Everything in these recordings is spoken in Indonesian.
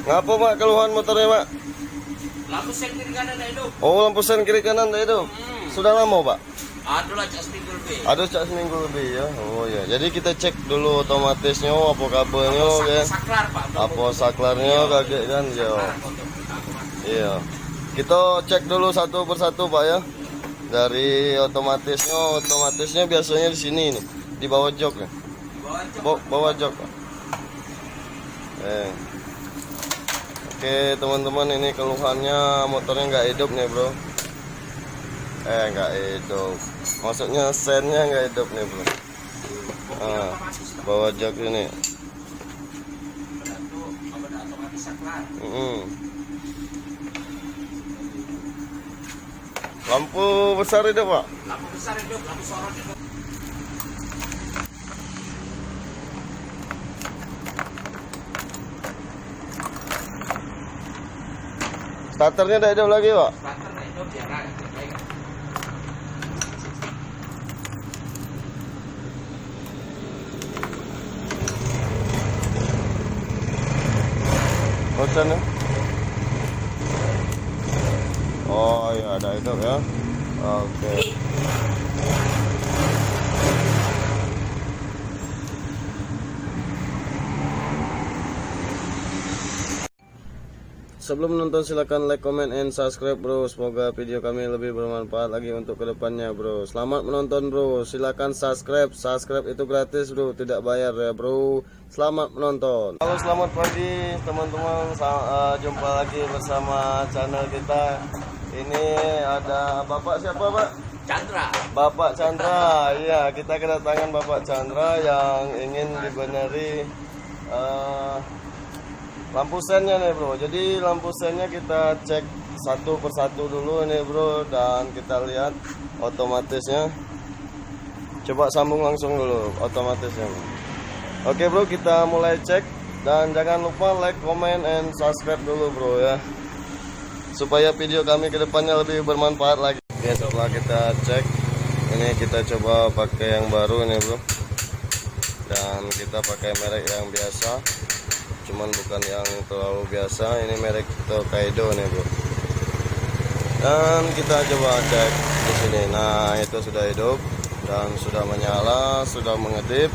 Ngapa Pak keluhan motornya Pak? Lampu sen kiri kanan dah hidup. Oh, lampu sen kiri kanan dah hidup. Sudah lama Pak? Adalah cak seminggu lebih. Ada cak seminggu lebih ya. Oh ya. Jadi kita cek dulu otomatisnya, apa kabelnya ya. Saklar Pak. Apa saklarnya kaget kan ya. Iya. Kita cek dulu satu persatu Pak ya. Dari otomatisnya biasanya di sini nih, di bawah jok ya. Bawah jok Pak. Oke teman-teman, ini keluhannya motornya nggak hidup nih bro. Nggak hidup, maksudnya sennya nggak hidup nih bro. Bawah jok ini. Lampu besar hidup Pak? Lampu besar hidup, lampu sorot hidup. Starternya udah hidup lagi Pak? Starter dah hidup ya kan. Bosannya? Oh ya, ada hidup ya. Oke. Sebelum menonton silahkan like, comment, and subscribe bro. Semoga video kami lebih bermanfaat lagi untuk kedepannya bro. Selamat menonton bro. Silahkan subscribe. Subscribe itu gratis bro, tidak bayar ya bro. Selamat menonton. Halo, selamat pagi teman-teman. Jumpa lagi bersama channel kita. Ini ada Bapak siapa Pak? Chandra. Bapak Chandra. Iya, kita kedatangan Bapak Chandra yang ingin dibenerin lampu sennya nih bro. Jadi lampu sennya kita cek satu persatu dulu nih bro, dan kita lihat otomatisnya. Coba sambung langsung dulu otomatisnya. Oke bro, kita mulai cek, dan jangan lupa like, comment, and subscribe dulu bro ya, supaya video kami kedepannya lebih bermanfaat lagi. Oke, setelah kita cek, ini kita coba pakai yang baru nih bro, dan kita pakai merek yang biasa, cuman bukan yang terlalu biasa. Ini merek Tokaido nih bro, dan kita coba cek di sini. Nah, itu sudah hidup dan sudah menyala, sudah mengedip.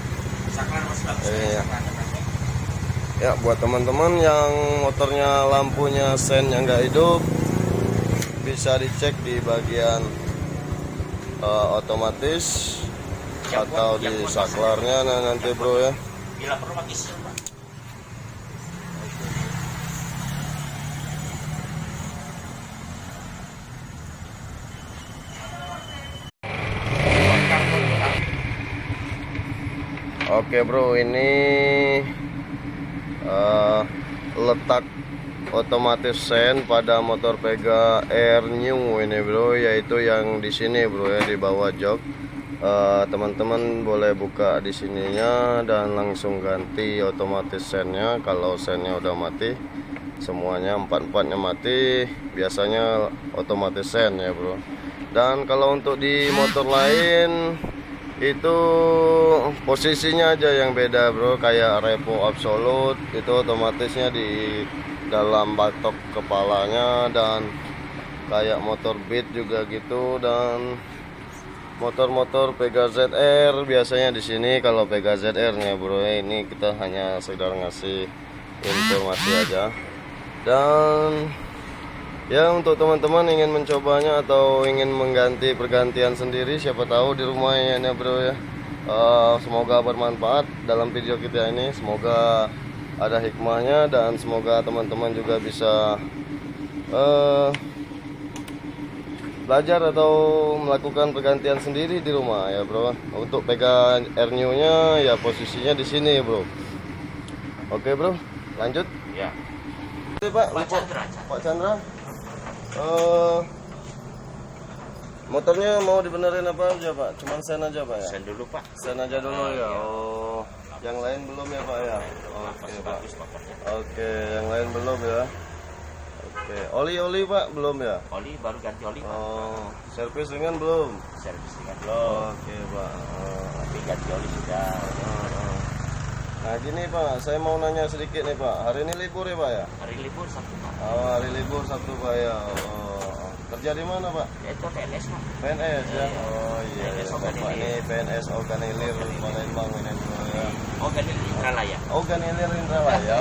Ya, buat teman-teman yang motornya lampunya sen yang nggak hidup, bisa dicek di bagian otomatis atau di saklarnya nanti bro ya. Bila perlu pakai sil Pak. Oke bro, ini letak otomatis sen pada motor Pega Air New ini bro, yaitu yang di sini bro ya, di bawah jok. Teman-teman boleh buka di sininya dan langsung ganti otomatis sennya. Kalau sennya udah mati semuanya, empat-empatnya mati, biasanya otomatis sen ya bro. Dan kalau untuk di motor lain itu posisinya aja yang beda bro, kayak Revo Absolute itu otomatisnya di dalam batok kepalanya, dan kayak motor Beat juga gitu, dan motor-motor Pega ZR biasanya di sini. Kalau Pega ZR nya bro, ini kita hanya sekedar ngasih informasi aja. Dan ya, untuk teman-teman ingin mencobanya atau ingin mengganti pergantian sendiri, siapa tahu di rumahnya bro ya. Semoga bermanfaat dalam video kita ini, semoga ada hikmahnya, dan semoga teman-teman juga bisa belajar atau melakukan pergantian sendiri di rumah ya bro. Untuk Pega Air New nya ya posisinya di sini bro. Oke bro, lanjut Ya. Pak Chandra. Pak Chandra. Motornya mau dibenerin apa aja Pak? Cuman sen aja Pak ya? Sen dulu Pak. Sen aja dulu ya. Oh, yang lain belum ya Pak ya? Oke Pak. Oke, yang lain belum ya? Oke, oli Pak belum ya? Oli baru ganti oli Pak. Oh, servis ringan belum? Servis ringan belum. Oke Pak. Tapi ganti oli sudah. Nah gini Pak, saya mau nanya sedikit nih Pak. Hari ini libur ya Pak ya? Hari libur Sabtu Pak. Oh, hari libur Sabtu Pak ya. Oh, kerja di mana Pak? Ya, itu PNS Pak. PNS ya? Oh iya, PNS Bapak ini PNS Organilir Palembang ini bro ya. Oh, Ganil Indralaya. Organilir Indralaya.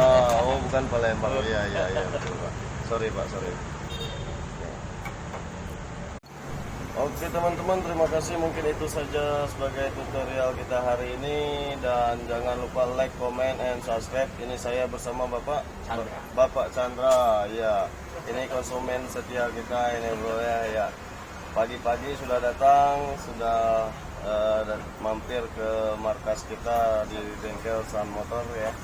Oh bukan Palembang. Iya iya iya betul Pak. Sorry Pak, sorry. Oke teman-teman, terima kasih. Mungkin itu saja sebagai tutorial kita hari ini. Dan jangan lupa like, comment, and subscribe. Ini saya bersama Bapak Chandra. Ya, ini konsumen setia kita ini bro ya. Pagi-pagi sudah datang, sudah mampir ke markas kita di bengkel Sun Motor ya.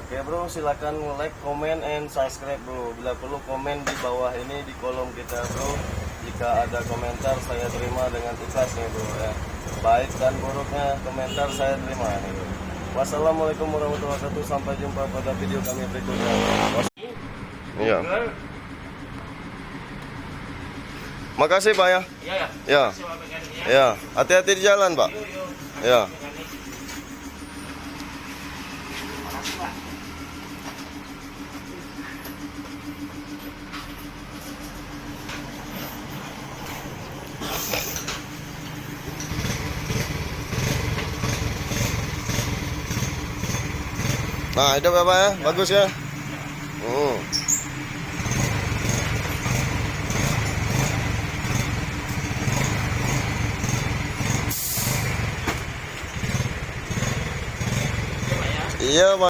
Oke bro, silakan like, comment, and subscribe bro. Bila perlu komen di bawah ini di kolom kita bro. Jika ada komentar saya terima dengan ikhlas nih bro ya. Baik dan buruknya komentar saya terima nih bro. Wassalamualaikum warahmatullahi wabarakatuh. Sampai jumpa pada video kami berikutnya. Iya. Makasih Pak ya. Iya ya. Ya. Terima kasih, Pak Mekanik, ya. Ya, hati-hati di jalan Pak. Yuk, yuk. Ya. Mekanik. Makasih Pak. Nah, hidup ya Pak ya. Bagus ya. Iya Pak.